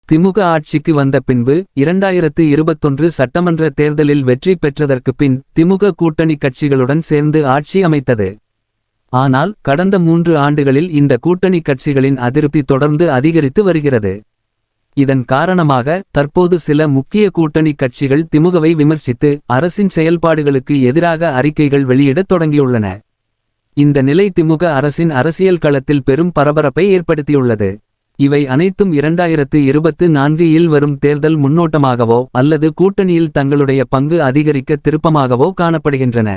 திமுக ஆட்சிக்கு வந்த பின்பு 2021 சட்டமன்ற தேர்தலில் வெற்றி பெற்றதற்குப் பின் திமுக கூட்டணி கட்சிகளுடன் சேர்ந்து ஆட்சி அமைத்தது. ஆனால் கடந்த 3 ஆண்டுகளில் இந்த கூட்டணி கட்சிகளின் அதிருப்தி தொடர்ந்து அதிகரித்து வருகிறது. இதன் காரணமாக தற்போது சில முக்கிய கூட்டணி கட்சிகள் திமுகவை விமர்சித்து அரசின் செயல்பாடுகளுக்கு எதிராக அறிக்கைகள் வெளியிடத் தொடங்கியுள்ளன. இந்த நிலை திமுக அரசின் அரசியல் களத்தில் பெரும் பரபரப்பை ஏற்படுத்தியுள்ளது. இவை அனைத்தும் 2024 வரும் தேர்தல் முன்னோட்டமாகவோ அல்லது கூட்டணியில் தங்களுடைய பங்கு அதிகரிக்க திருப்பமாகவோ காணப்படுகின்றன.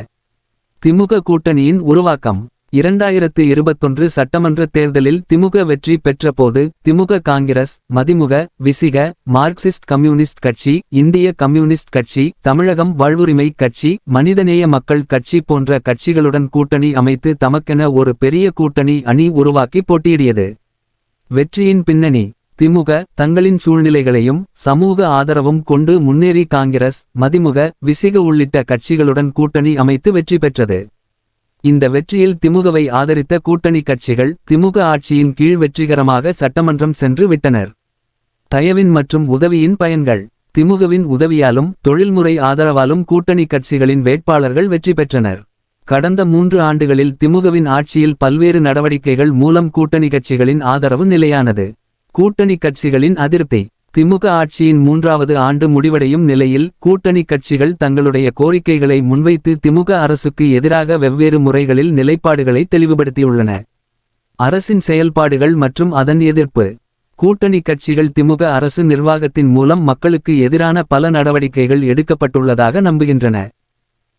திமுக கூட்டணியின் உருவாக்கம் 2021 சட்டமன்ற தேர்தலில் திமுக வெற்றி பெற்றபோது திமுக காங்கிரஸ், மதிமுக, விசிக, மார்க்சிஸ்ட் கம்யூனிஸ்ட் கட்சி, இந்திய கம்யூனிஸ்ட் கட்சி, தமிழகம் வாழ்வுரிமை கட்சி, மனிதநேய மக்கள் கட்சி போன்ற கட்சிகளுடன் கூட்டணி அமைத்து தமக்கென ஒரு பெரிய கூட்டணி அணி உருவாக்கி போட்டியிடியது. வெற்றியின் பின்னணி: திமுக தங்களின் சூழ்நிலைகளையும் சமூக ஆதரவும் கொண்டு முன்னேறி காங்கிரஸ், மதிமுக, விசிக உள்ளிட்ட கட்சிகளுடன் கூட்டணி அமைத்து வெற்றி பெற்றது. இந்த வெற்றியில் திமுகவை ஆதரித்த கூட்டணி கட்சிகள் திமுக ஆட்சியின் கீழ் வெற்றிகரமாக சட்டமன்றம் சென்று விட்டனர். தயவின் மற்றும் உதவியின் பயன்கள்: திமுகவின் உதவியாலும் தொழில்முறை ஆதரவாலும் கூட்டணி கட்சிகளின் வேட்பாளர்கள் வெற்றி பெற்றனர். கடந்த 3 ஆண்டுகளில் திமுகவின் ஆட்சியில் பல்வேறு நடவடிக்கைகள் மூலம் கூட்டணி கட்சிகளின் ஆதரவு நிலையானது. கூட்டணி கட்சிகளின் அதிருப்தி: திமுக ஆட்சியின் 3வது ஆண்டு முடிவடையும் நிலையில் கூட்டணி கட்சிகள் தங்களுடைய கோரிக்கைகளை முன்வைத்து திமுக அரசுக்கு எதிராக வெவ்வேறு முறைகளில் நிலைப்பாடுகளை தெளிவுபடுத்தியுள்ளன. அரசின் செயல்பாடுகள் மற்றும் அதன் எதிர்ப்பு: கூட்டணி கட்சிகள் திமுக அரசு நிர்வாகத்தின் மூலம் மக்களுக்கு எதிரான பல நடவடிக்கைகள் எடுக்கப்பட்டுள்ளதாக நம்புகின்றன.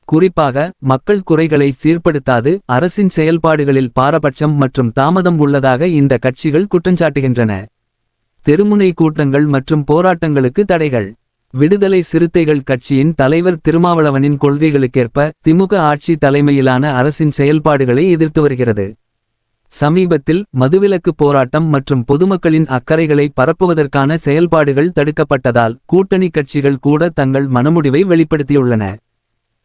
குறிப்பாக மக்கள் குறைகளை சீர்படுத்தாது அரசின் செயல்பாடுகளில் பாரபட்சம் மற்றும் தாமதம் உள்ளதாக இந்த கட்சிகள் குற்றஞ்சாட்டுகின்றன. தெருமுனை கூட்டங்கள் மற்றும் போராட்டங்களுக்கு தடைகள்: விடுதலை சிறுத்தைகள் கட்சியின் தலைவர் திருமாவளவனின் கொள்கைகளுக்கேற்ப திமுக ஆட்சி தலைமையிலான அரசின் செயல்பாடுகளை எதிர்த்து வருகிறது. சமீபத்தில் மதுவிலக்கு போராட்டம் மற்றும் பொதுமக்களின் அக்கறைகளை பரப்புவதற்கான செயல்பாடுகள் தடுக்கப்பட்டதால் கூட்டணி கட்சிகள் கூட தங்கள் மனமுடிவை வெளிப்படுத்தியுள்ளன.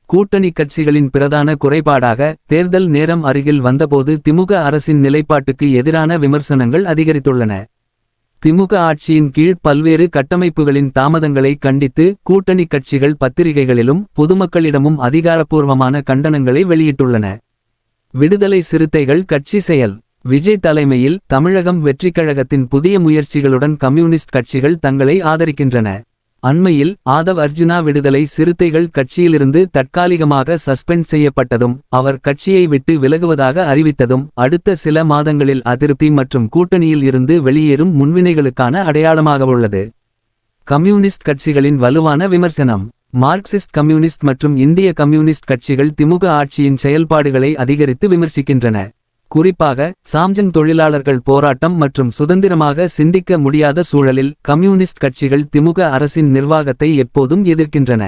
கூட்டணி கட்சிகளின் பிரதான குறைபாடாக தேர்தல் நேரம் அருகில் வந்தபோது திமுக அரசின் நிலைப்பாட்டுக்கு எதிரான விமர்சனங்கள் அதிகரித்துள்ளன. திமுக ஆட்சியின் கீழ் பல்வேறு கட்டமைப்புகளின் தாமதங்களை கண்டித்து கூட்டணி கட்சிகள் பத்திரிகைகளிலும் பொதுமக்களிடமும் அதிகாரப்பூர்வமான கண்டனங்களை வெளியிட்டுள்ளன. விடுதலை சிறுத்தைகள் கட்சி செயல்: விஜய் தலைமையில் தமிழகம் வெற்றிக்கழகத்தின் புதிய முயற்சிகளுடன் கம்யூனிஸ்ட் கட்சிகள் தங்களை ஆதரிக்கின்றன. அண்மையில் ஆதவ் அர்ஜுனா விடுதலை சிறுத்தைகள் கட்சியிலிருந்து தற்காலிகமாக சஸ்பெண்ட் செய்யப்பட்டதும் அவர் கட்சியை விட்டு விலகுவதாக அறிவித்ததும் அடுத்த சில மாதங்களில் அதிருப்தி மற்றும் கூட்டணியில் இருந்து வெளியேறும் முன்வினைகளுக்கான அடையாளமாக உள்ளது. கம்யூனிஸ்ட் கட்சிகளின் வலுவான விமர்சனம்: மார்க்சிஸ்ட் கம்யூனிஸ்ட் மற்றும் இந்திய கம்யூனிஸ்ட் கட்சிகள் திமுக ஆட்சியின் செயல்பாடுகளை அதிகரித்து விமர்சிக்கின்றன. குறிப்பாக சாம்ஜங் தொழிலாளர்கள் போராட்டம் மற்றும் சுதந்திரமாக சிந்திக்க முடியாத சூழலில் கம்யூனிஸ்ட் கட்சிகள் திமுக அரசின் நிர்வாகத்தை எப்போதும் எதிர்க்கின்றன.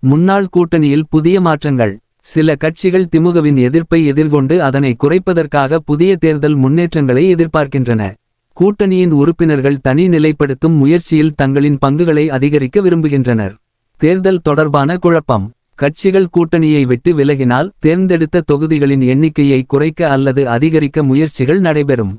முன்னாள் கூட்டணியில் புதிய மாற்றங்கள்: சில கட்சிகள் திமுகவின் எதிர்ப்பை எதிர்கொண்டு அதனை குறைப்பதற்காக புதிய தேர்தல் முன்னேற்றங்களை எதிர்பார்க்கின்றன. கூட்டணியின் உறுப்பினர்கள் தனி நிலைப்படுத்தும் முயற்சியில் தங்களின் பங்குகளை அதிகரிக்க விரும்புகின்றனர். தேர்தல் தொடர்பான குழப்பம்: கட்சிகள் கூட்டணியை விட்டு விலகினால் தேர்ந்தெடுத்த தொகுதிகளின் எண்ணிக்கையை குறைக்க அல்லது அதிகரிக்க முயற்சிகள் நடைபெறும்.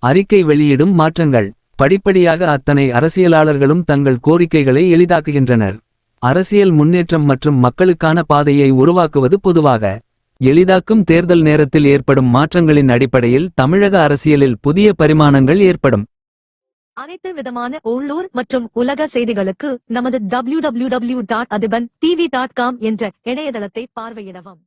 அறிக்கை வெளியிடும் மாற்றங்கள்: படிப்படியாக அத்தனை அரசியலாளர்களும் தங்கள் கோரிக்கைகளை எளிதாக்குகின்றனர். அரசியல் முன்னேற்றம் மற்றும் மக்களுக்கான பாதையை உருவாக்குவது பொதுவாக எளிதாக்கும். தேர்தல் நேரத்தில் ஏற்படும் மாற்றங்களின் அடிப்படையில் தமிழக அரசியலில் புதிய பரிமாணங்கள் ஏற்படும். அனைத்து விதமான உள்ளூர் மற்றும் உலக செய்திகளுக்கு நமது www.adibantv.com என்ற இணையதளத்தை பார்வையிடவும்.